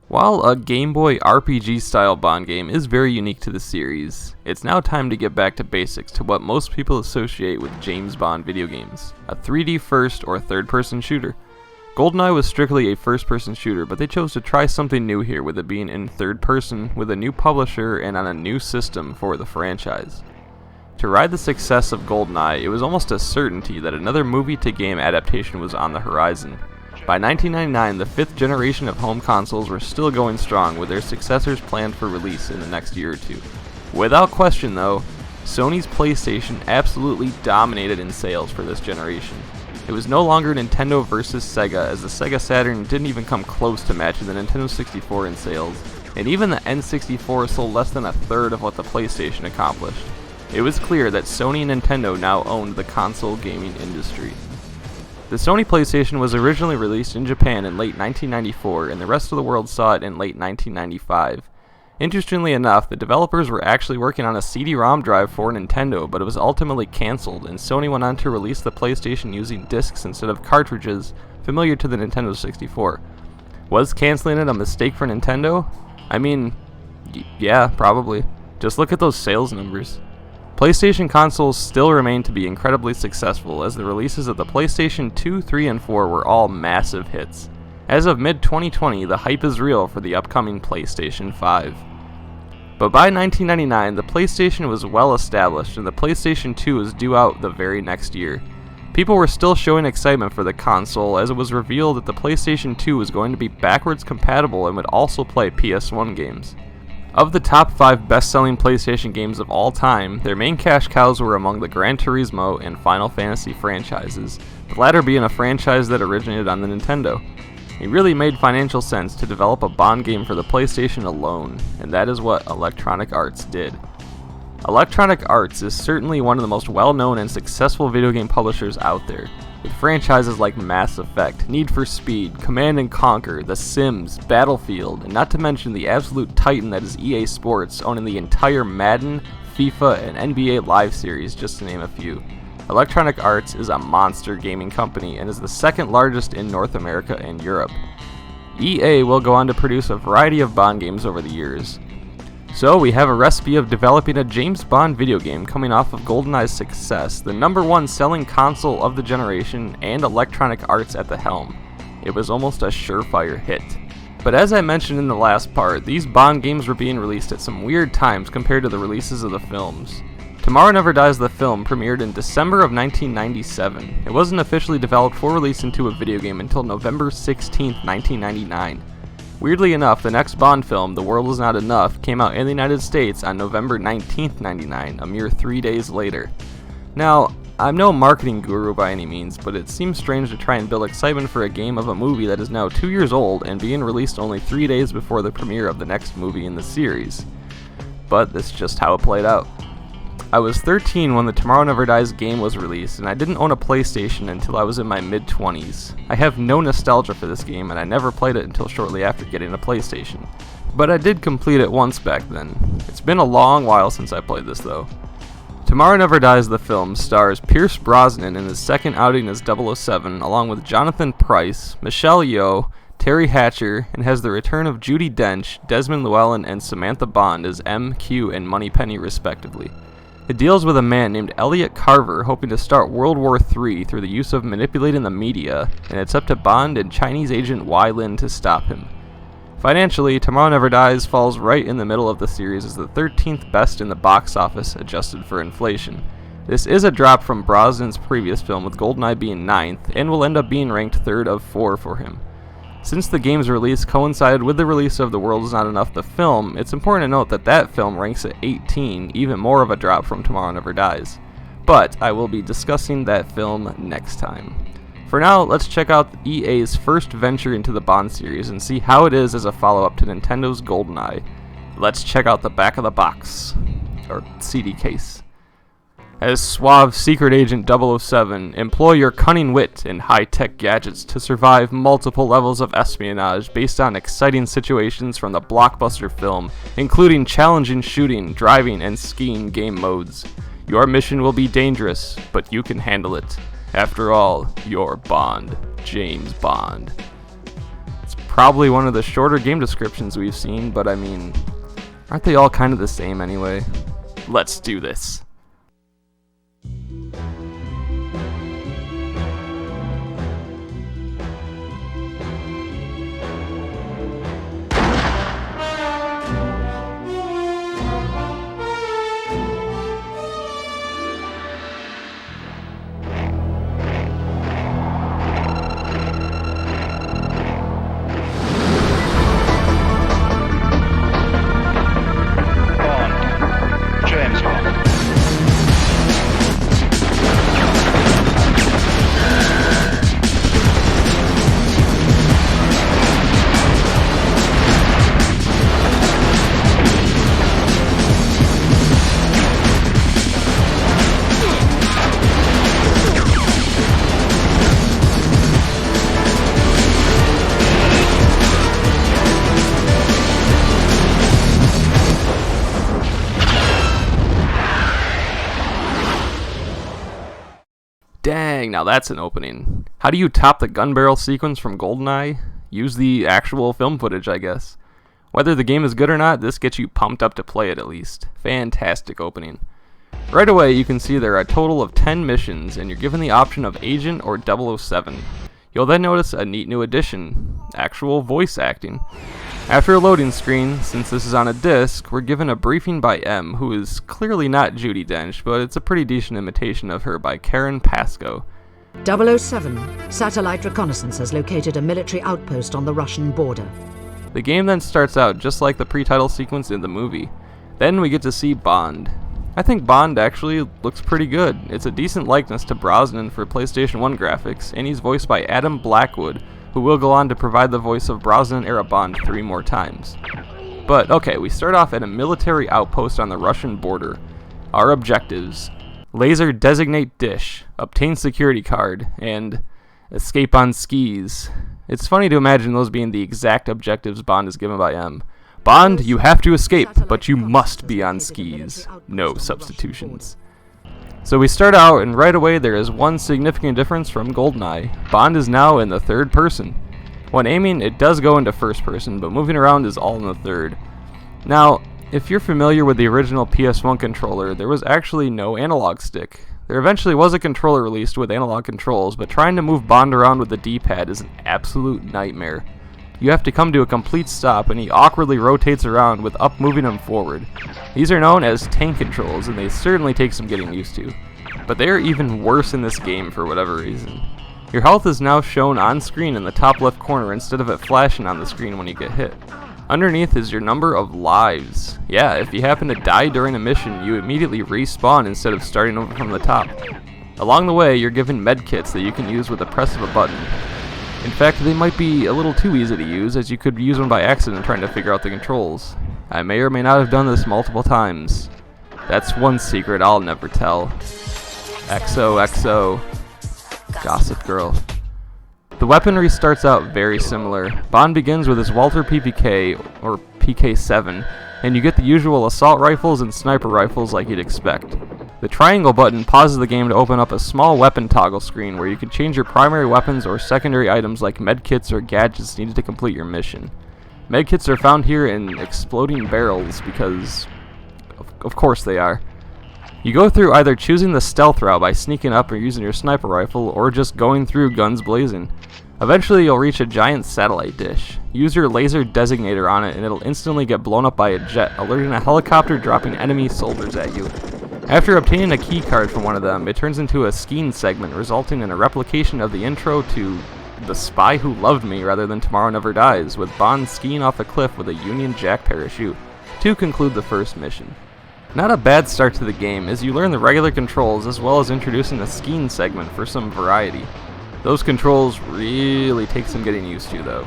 While a Game Boy RPG style Bond game is very unique to the series, it's now time to get back to basics to what most people associate with James Bond video games, a 3D first or third person shooter. GoldenEye was strictly a first person shooter, but they chose to try something new here with it being in third person with a new publisher and on a new system for the franchise. To ride the success of GoldenEye, it was almost a certainty that another movie to game adaptation was on the horizon. By 1999, the fifth generation of home consoles were still going strong, with their successors planned for release in the next year or two. Without question though, Sony's PlayStation absolutely dominated in sales for this generation. It was no longer Nintendo versus Sega, as the Sega Saturn didn't even come close to matching the Nintendo 64 in sales, and even the N64 sold less than a third of what the PlayStation accomplished. It was clear that Sony and Nintendo now owned the console gaming industry. The Sony PlayStation was originally released in Japan in late 1994, and the rest of the world saw it in late 1995. Interestingly enough, the developers were actually working on a CD-ROM drive for Nintendo, but it was ultimately cancelled, and Sony went on to release the PlayStation using discs instead of cartridges, familiar to the Nintendo 64. Was canceling it a mistake for Nintendo? I mean, yeah, probably. Just look at those sales numbers. PlayStation consoles still remain to be incredibly successful, as the releases of the PlayStation 2, 3, and 4 were all massive hits. As of mid-2020, the hype is real for the upcoming PlayStation 5. But by 1999, the PlayStation was well established, and the PlayStation 2 was due out the very next year. People were still showing excitement for the console, as it was revealed that the PlayStation 2 was going to be backwards compatible and would also play PS1 games. Of the top 5 best-selling PlayStation games of all time, their main cash cows were among the Gran Turismo and Final Fantasy franchises, the latter being a franchise that originated on the Nintendo. It really made financial sense to develop a Bond game for the PlayStation alone, and that is what Electronic Arts did. Electronic Arts is certainly one of the most well-known and successful video game publishers out there, with franchises like Mass Effect, Need for Speed, Command & Conquer, The Sims, Battlefield, and not to mention the absolute titan that is EA Sports, owning the entire Madden, FIFA, and NBA Live series, just to name a few. Electronic Arts is a monster gaming company and is the second largest in North America and Europe. EA will go on to produce a variety of Bond games over the years. So we have a recipe of developing a James Bond video game coming off of GoldenEye's success, the #1 selling console of the generation, and Electronic Arts at the helm. It was almost a surefire hit. But as I mentioned in the last part, these Bond games were being released at some weird times compared to the releases of the films. Tomorrow Never Dies, the film, premiered in December of 1997. It wasn't officially developed for release into a video game until November 16, 1999. Weirdly enough, the next Bond film, The World Is Not Enough, came out in the United States on November 19, 1999, a mere 3 days later. Now, I'm no marketing guru by any means, but it seems strange to try and build excitement for a game of a movie that is now 2 years old and being released only 3 days before the premiere of the next movie in the series. But that's just how it played out. I was 13 when the Tomorrow Never Dies game was released, and I didn't own a PlayStation until I was in my mid-20s. I have no nostalgia for this game, and I never played it until shortly after getting a PlayStation. But I did complete it once back then. It's been a long while since I played this though. Tomorrow Never Dies, the film, stars Pierce Brosnan in his second outing as 007, along with Jonathan Pryce, Michelle Yeoh, Terry Hatcher, and has the return of Judi Dench, Desmond Llewellyn, and Samantha Bond as M, Q, and Moneypenny respectively. It deals with a man named Elliot Carver hoping to start World War III through the use of manipulating the media, and it's up to Bond and Chinese agent Wai Lin to stop him. Financially, Tomorrow Never Dies falls right in the middle of the series as the 13th best in the box office, adjusted for inflation. This is a drop from Brosnan's previous film, with GoldenEye being 9th, and will end up being ranked 3rd of 4 for him. Since the game's release coincided with the release of The World Is Not Enough, the film, it's important to note that that film ranks at 18, even more of a drop from Tomorrow Never Dies. But I will be discussing that film next time. For now, let's check out EA's first venture into the Bond series and see how it is as a follow-up to Nintendo's GoldenEye. Let's check out the back of the box, or CD case. As suave secret agent 007, employ your cunning wit and high-tech gadgets to survive multiple levels of espionage based on exciting situations from the blockbuster film, including challenging shooting, driving, and skiing game modes. Your mission will be dangerous, but you can handle it. After all, you're Bond, James Bond. It's probably one of the shorter game descriptions we've seen, but I mean, aren't they all kind of the same anyway? Let's do this. Dang, now that's an opening. How do you top the gun barrel sequence from GoldenEye? Use the actual film footage, I guess. Whether the game is good or not, this gets you pumped up to play it at least. Fantastic opening. Right away, you can see there are a total of 10 missions, and you're given the option of Agent or 007. You'll then notice a neat new addition, actual voice acting. After a loading screen, since this is on a disc, we're given a briefing by M, who is clearly not Judi Dench, but it's a pretty decent imitation of her by Karen Pascoe. 007, satellite reconnaissance has located a military outpost on the Russian border. The game then starts out just like the pre-title sequence in the movie. Then we get to see Bond. I think Bond actually looks pretty good. It's a decent likeness to Brosnan for PlayStation 1 graphics, and he's voiced by Adam Blackwood, who will go on to provide the voice of Brosnan-era Bond 3 more times. But okay, we start off at a military outpost on the Russian border. Our objectives: laser designate dish, obtain security card, and escape on skis. It's funny to imagine those being the exact objectives Bond is given by M. Bond, you have to escape, but you must be on skis. No substitutions. So we start out, and right away there is one significant difference from GoldenEye. Bond is now in the third person. When aiming, it does go into first person, but moving around is all in the third. Now, if you're familiar with the original PS1 controller, there was actually no analog stick. There eventually was a controller released with analog controls, but trying to move Bond around with the D-pad is an absolute nightmare. You have to come to a complete stop, and he awkwardly rotates around with up moving him forward. These are known as tank controls, and they certainly take some getting used to. But they are even worse in this game for whatever reason. Your health is now shown on screen in the top left corner instead of it flashing on the screen when you get hit. Underneath is your number of lives. Yeah, if you happen to die during a mission, you immediately respawn instead of starting over from the top. Along the way, you're given medkits that you can use with the press of a button. In fact, they might be a little too easy to use, as you could use one by accident trying to figure out the controls. I may or may not have done this multiple times. That's one secret I'll never tell. XOXO. Gossip Girl. The weaponry starts out very similar. Bond begins with his Walther PPK, or PK-7, and you get the usual assault rifles and sniper rifles like you'd expect. The triangle button pauses the game to open up a small weapon toggle screen where you can change your primary weapons or secondary items like medkits or gadgets needed to complete your mission. Medkits are found here in exploding barrels because, of course they are. You go through either choosing the stealth route by sneaking up or using your sniper rifle, or just going through guns blazing. Eventually you'll reach a giant satellite dish. Use your laser designator on it and it'll instantly get blown up by a jet, alerting a helicopter dropping enemy soldiers at you. After obtaining a key card from one of them, it turns into a skiing segment, resulting in a replication of the intro to The Spy Who Loved Me rather than Tomorrow Never Dies, with Bond skiing off a cliff with a Union Jack parachute, to conclude the first mission. Not a bad start to the game, as you learn the regular controls as well as introducing a skiing segment for some variety. Those controls really take some getting used to though.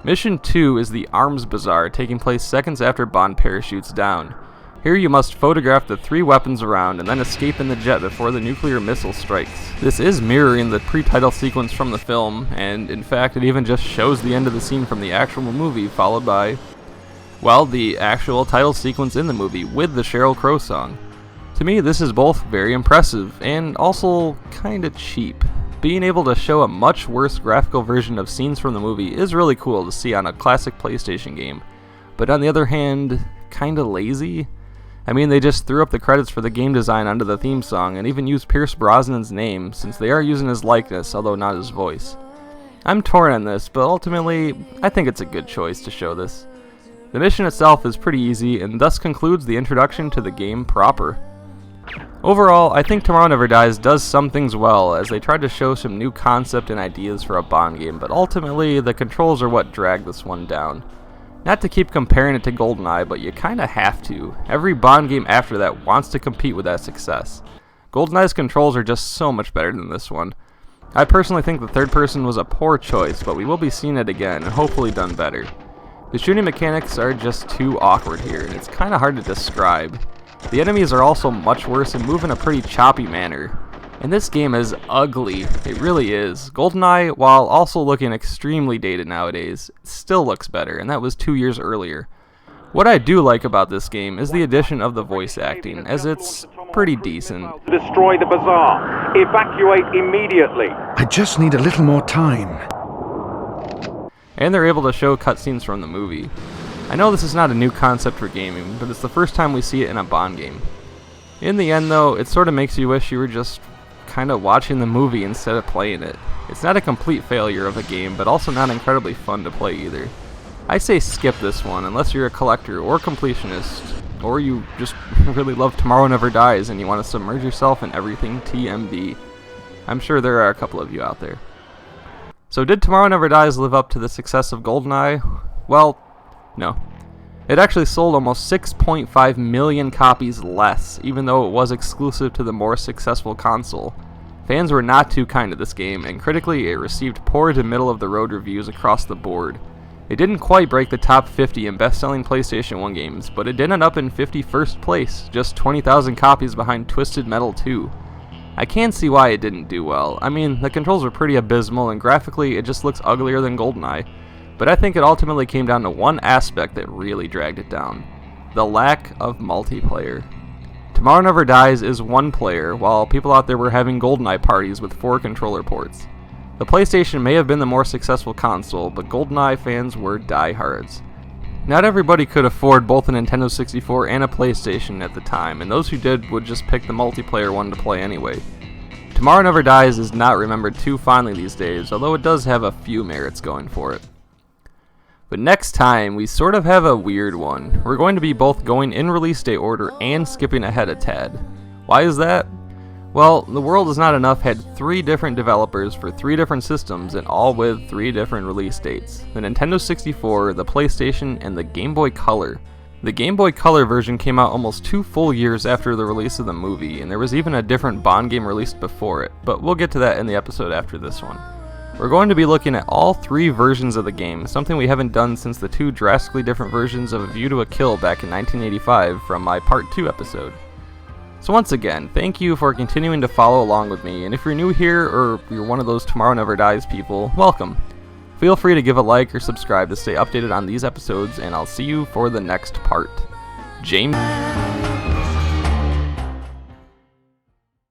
Mission 2 is the Arms Bazaar, taking place seconds after Bond parachutes down. Here you must photograph the 3 weapons around and then escape in the jet before the nuclear missile strikes. This is mirroring the pre-title sequence from the film, and in fact it even just shows the end of the scene from the actual movie, followed by, well, the actual title sequence in the movie with the Sheryl Crow song. To me, this is both very impressive and also kinda cheap. being able to show a much worse graphical version of scenes from the movie is really cool to see on a classic PlayStation game. But on the other hand, kinda lazy. I mean, they just threw up the credits for the game design onto the theme song and even used Pierce Brosnan's name, since they are using his likeness, although not his voice. I'm torn on this, but ultimately, I think it's a good choice to show this. The mission itself is pretty easy, and thus concludes the introduction to the game proper. Overall, I think Tomorrow Never Dies does some things well, as they tried to show some new concept and ideas for a Bond game, but ultimately, the controls are what drag this one down. Not to keep comparing it to GoldenEye, but you kinda have to. Every Bond game after that wants to compete with that success. GoldenEye's controls are just so much better than this one. I personally think the third person was a poor choice, but we will be seeing it again, and hopefully done better. The shooting mechanics are just too awkward here, and it's kinda hard to describe. The enemies are also much worse and move in a pretty choppy manner. And this game is ugly, it really is. GoldenEye, while also looking extremely dated nowadays, still looks better, and that was 2 years earlier. What I do like about this game is the addition of the voice acting, as it's pretty decent. Destroy the bazaar. Evacuate immediately. I just need a little more time. And they're able to show cutscenes from the movie. I know this is not a new concept for gaming, but it's the first time we see it in a Bond game. In the end though, it sort of makes you wish you were just kind of watching the movie instead of playing it. It's not a complete failure of a game, but also not incredibly fun to play either. I say skip this one unless you're a collector or completionist, or you just really love Tomorrow Never Dies and you want to submerge yourself in everything TMD. I'm sure there are a couple of you out there. So did Tomorrow Never Dies live up to the success of GoldenEye? Well, no. It actually sold almost 6.5 million copies less, even though it was exclusive to the more successful console. Fans were not too kind to this game, and critically it received poor to middle-of-the-road reviews across the board. It didn't quite break the top 50 in best-selling PlayStation 1 games, but it did end up in 51st place, just 20,000 copies behind Twisted Metal 2. I can see why it didn't do well. I mean, the controls are pretty abysmal, and graphically it just looks uglier than GoldenEye. But I think it ultimately came down to one aspect that really dragged it down: the lack of multiplayer. Tomorrow Never Dies is one player, while people out there were having GoldenEye parties with 4 controller ports. The PlayStation may have been the more successful console, but GoldenEye fans were diehards. Not everybody could afford both a Nintendo 64 and a PlayStation at the time, and those who did would just pick the multiplayer one to play anyway. Tomorrow Never Dies is not remembered too fondly these days, although it does have a few merits going for it. But next time, we sort of have a weird one. We're going to be both going in release date order and skipping ahead a tad. Why is that? Well, The World Is Not Enough had 3 different developers for 3 different systems, and all with 3 different release dates: the Nintendo 64, the PlayStation, and the Game Boy Color. The Game Boy Color version came out almost 2 full years after the release of the movie, and there was even a different Bond game released before it, but we'll get to that in the episode after this one. We're going to be looking at all 3 versions of the game, something we haven't done since the 2 drastically different versions of A View to a Kill back in 1985 from my Part 2 episode. So once again, thank you for continuing to follow along with me, and if you're new here or you're one of those Tomorrow Never Dies people, welcome. Feel free to give a like or subscribe to stay updated on these episodes, and I'll see you for the next part. James.